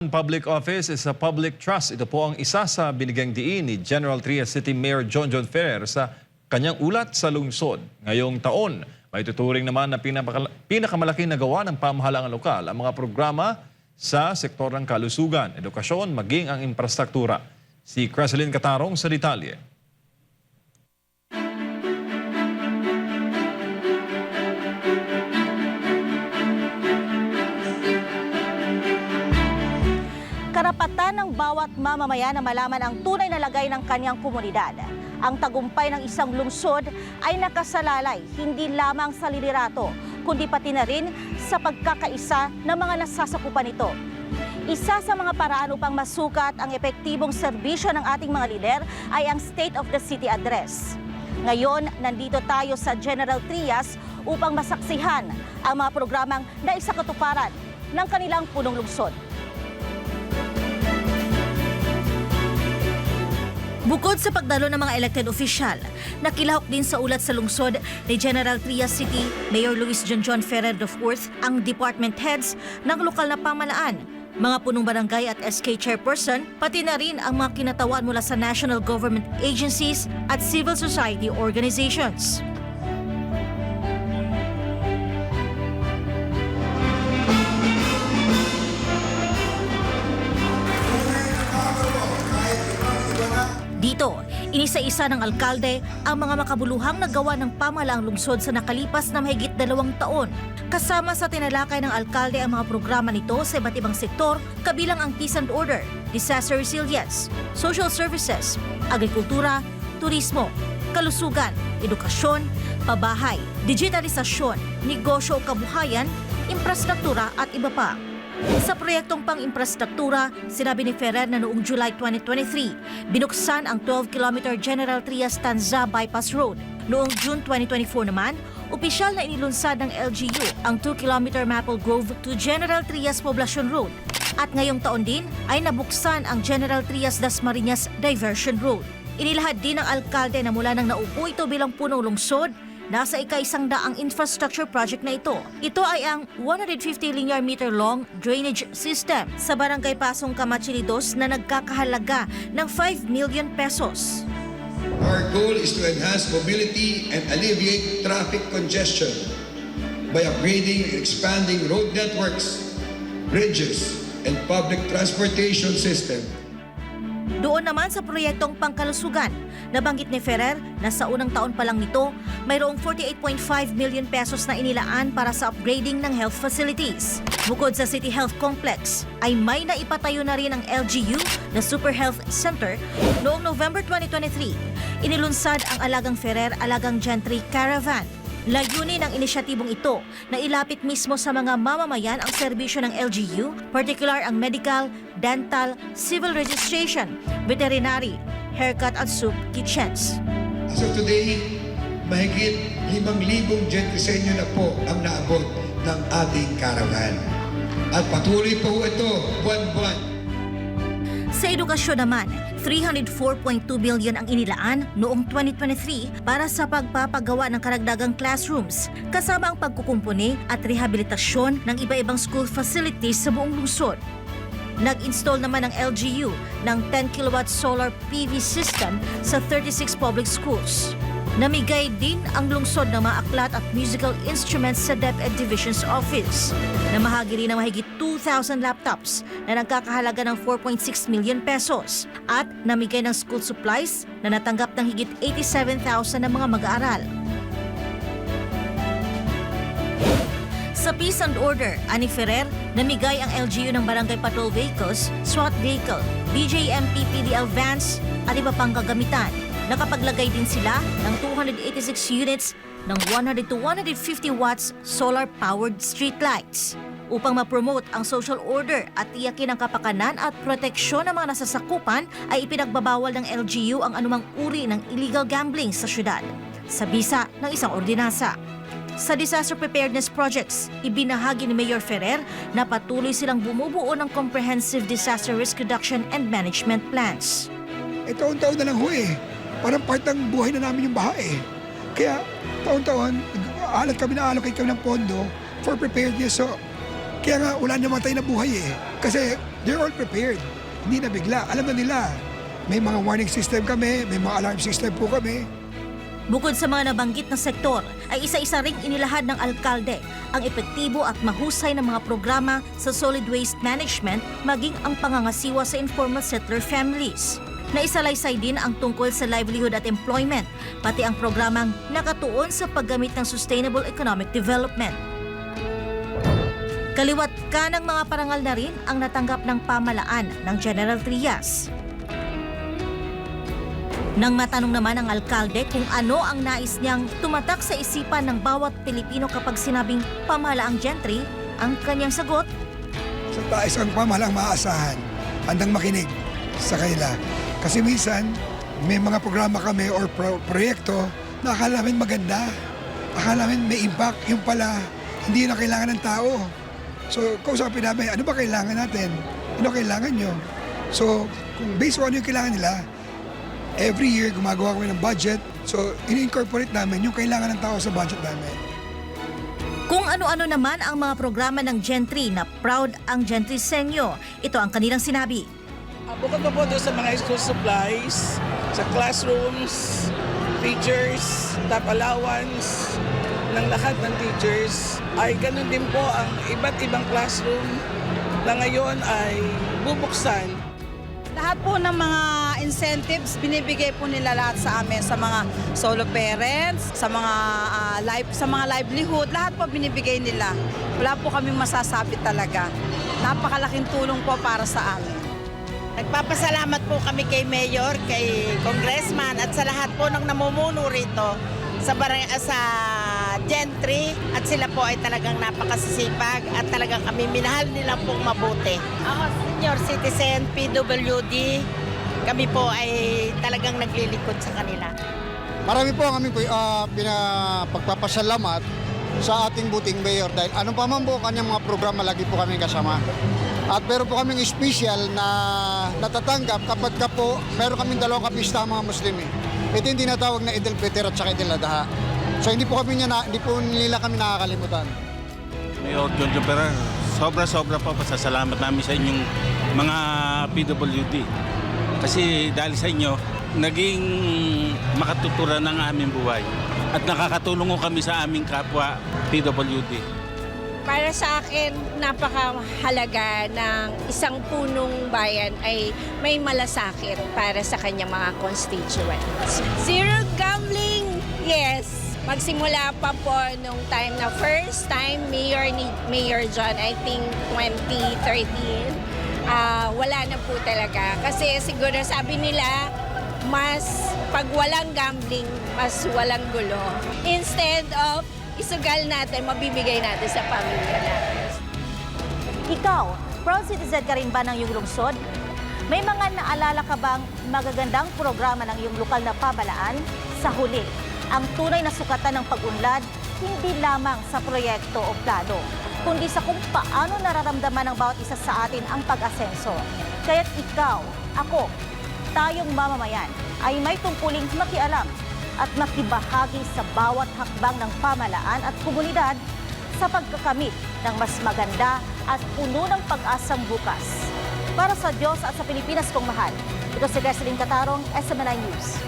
Public office is a public trust. Ito po ang isa sa binigyang diin ni General Trias City Mayor Jonjon Ferrer sa kanyang ulat sa lungsod. Ngayong taon, may tuturing naman na pinakamalaking nagawa ng pamahalaang lokal ang mga programa sa sektor ng kalusugan, edukasyon, maging ang infrastruktura. Si Creselyn Catarong sa detalye. Karapatan ng bawat mamamayan na malaman ang tunay na lagay ng kanyang komunidad. Ang tagumpay ng isang lungsod ay nakasalalay hindi lamang sa liderato, kundi pati na rin sa pagkakaisa ng mga nasasakupan nito. Isa sa mga paraan upang masukat ang epektibong serbisyo ng ating mga lider ay ang State of the City Address. Ngayon, nandito tayo sa General Trias upang masaksihan ang mga programang naisakatuparan ng kanilang punong lungsod. Bukod sa pagdalo ng mga elected official, nakilahok din sa ulat sa lungsod ni General Trias City Mayor Luis Jonjon Ferrer IV ang department heads ng lokal na pamahalaan, mga punong barangay at SK chairperson, pati na rin ang mga kinatawan mula sa national government agencies at civil society organizations. Dito, inisa-isa ng alkalde ang mga makabuluhang nagawa ng pamahalaang lungsod sa nakalipas na mahigit 2 taon. Kasama sa tinalakay ng alkalde ang mga programa nito sa iba't ibang sektor, kabilang ang peace and order, disaster resilience, social services, agrikultura, turismo, kalusugan, edukasyon, pabahay, digitalisasyon, negosyo o kabuhayan, infrastruktura at iba pa. Sa proyektong pang-infrastruktura, sinabi ni Ferrer na noong July 2023, binuksan ang 12-kilometer General Trias Tanza Bypass Road. Noong June 2024 naman, opisyal na inilunsad ng LGU ang 2-kilometer Maple Grove to General Trias Poblacion Road. At ngayong taon din ay nabuksan ang General Trias Dasmariñas Diversion Road. Inilahad din ng alkalde na mula nang naupo ito bilang punong lungsod, nasa ika-100 infrastructure project na ito. Ito ay ang 150 linear meter long drainage system sa Barangay Pasong Camachili 2 na nagkakahalaga ng 5 million pesos. Our goal is to enhance mobility and alleviate traffic congestion by upgrading and expanding road networks, bridges, and public transportation system. Doon naman sa proyektong pangkalusugan, nabanggit ni Ferrer na sa unang taon pa lang nito, mayroong 48.5 million pesos na inilaan para sa upgrading ng health facilities. Bukod sa City Health Complex, ay may naipatayo na rin ang LGU na Super Health Center noong November 2023. Inilunsad ang Alagang Ferrer Alagang Gentry Caravan. Layunin ng inisyatibong ito na ilapit mismo sa mga mamamayan ang serbisyo ng LGU, particular ang medical, dental, civil registration, veterinary, haircut at soup kitchens. As of today, mahigit 5,000 gentrysenyo na po ang naabot ng ating caravan. At patuloy po ito buwan-buwan. Sa edukasyon naman, 304.2 billion ang inilaan noong 2023 para sa pagpapagawa ng karagdagang classrooms, kasama ang pagkukumpuni at rehabilitasyon ng iba-ibang school facilities sa buong lungsod. Nag-install naman ang LGU ng 10 kilowatt solar PV system sa 36 public schools. Namigay din ang lungsod ng mga aklat at musical instruments sa DepEd Division's Office. Namahagi rin ng mahigit 2,000 laptops na nagkakahalaga ng 4.6 million pesos at namigay ng school supplies na natanggap ng higit 87,000 ng mga mag-aaral. Sa Peace and Order, ani Ferrer, namigay ang LGU ng barangay patrol vehicles, SWAT vehicle, BJMP PDL vans at iba pang kagamitan. Nakapaglagay din sila ng 286 units ng 100 to 150 watts solar-powered streetlights. Upang ma-promote ang social order at tiyakin ang kapakanan at proteksyon ng mga nasasakupan, ay ipinagbabawal ng LGU ang anumang uri ng illegal gambling sa syudad, sa bisa ng isang ordinansa. Sa disaster preparedness projects, ibinahagi ni Mayor Ferrer na patuloy silang bumubuo ng comprehensive disaster risk reduction and management plans. Taon-taon na lang ho eh. Parang part ng buhay na namin yung baha eh. Kaya taon-taon, allocate kami ng pondo for preparedness. So, Kaya nga wala naman tayo na buhay eh. Kasi they're all prepared. Hindi na bigla. Alam na nila. May mga warning system kami, may mga alarm system po kami. Bukod sa mga nabanggit na sektor, ay isa-isa ring inilahad ng alkalde ang epektibo at mahusay na mga programa sa solid waste management maging ang pangangasiwa sa informal settler families. Naisalaysay din ang tungkol sa livelihood at employment, pati ang programang nakatuon sa paggamit ng sustainable economic development. Kaliwat ka ng mga parangal na rin ang natanggap ng pamalaan ng General Trias. Nang matanong naman ang alkalde kung ano ang nais niyang tumatak sa isipan ng bawat Pilipino kapag sinabing pamahalaang gentry, ang kanyang sagot, Sa taas ang pamahalang maaasahan, handang makinig sa kanila. Kasi minsan, may mga programa kami or proyekto na akala namin maganda. Akala namin may impact. Yung pala, hindi na kailangan ng tao. So, kausapin namin, ano ba kailangan natin? Ano kailangan nyo? So, kung based on ano yung kailangan nila, every year gumagawa kami ng budget. So, in-incorporate namin yung kailangan ng tao sa budget namin. kung ano-ano naman ang mga programa ng Gentry na proud ang Gentry sa inyo. Ito ang kanilang sinabi. Bukod pa po doon sa mga school supplies, sa classrooms, teachers, top allowance ng lahat ng teachers, ay ganun din po ang iba't ibang classroom na ngayon ay bubuksan. Lahat po ng mga incentives, binibigay po nila lahat sa amin, sa mga solo parents, sa mga livelihood, lahat po binibigay nila. Wala po kaming masasabi talaga. Napakalaking tulong po para sa amin. Nagpapasalamat po kami kay Mayor, kay Congressman at sa lahat po ng namumuno rito sa Gentry at sila po ay talagang napakasisipag at talagang kami minahal nila pong mabuti. Ako, senior citizen, PWD, kami po ay talagang naglilingkod sa kanila. Marami po ang aming pagpapasalamat sa ating buting mayor dahil anong pa man po kanyang mga programa lagi po kami kasama. At meron po kaming special na natatanggap kapag ka po meron kaming dalawang kapista mga Muslim. Ito yung tinatawag na Eid al-Fitr at saka Eid al-Adha. So hindi po nila kami nakakalimutan. Mayor Jonjon Ferrer, sobra-sobra po pasasalamat namin sa inyong mga PWD. Kasi dahil sa inyo, naging makatuturan ng aming buhay. At nakakatulong kami sa aming kapwa PWD. Para sa akin, napakahalaga ng isang punong bayan ay may malasakit para sa kanyang mga constituents. Zero gambling, yes. Magsimula pa po nung time na first time mayor ni Mayor John, I think 2013, wala na po talaga. Kasi siguro sabi nila, mas pag walang gambling, mas walang gulo. Instead of isugal natin, mabibigay natin sa pamilya natin. Ikaw, proud citizen ka rin ba ng iyong lungsod? May mga naalala ka bang magagandang programa ng iyong lokal na pamahalaan? Sa huli, ang tunay na sukatan ng pag-unlad, hindi lamang sa proyekto o plano, kundi sa kung paano nararamdaman ng bawat isa sa atin ang pag-asenso. Kaya't ikaw, ako, tayong mamamayan ay may tungkuling makialam at makibahagi sa bawat hakbang ng pamahalaan at komunidad sa pagkakamit ng mas maganda at puno ng pag-asang bukas. Para sa Diyos at sa Pilipinas kong mahal, ito si Greslyn Catarong, SMNI News.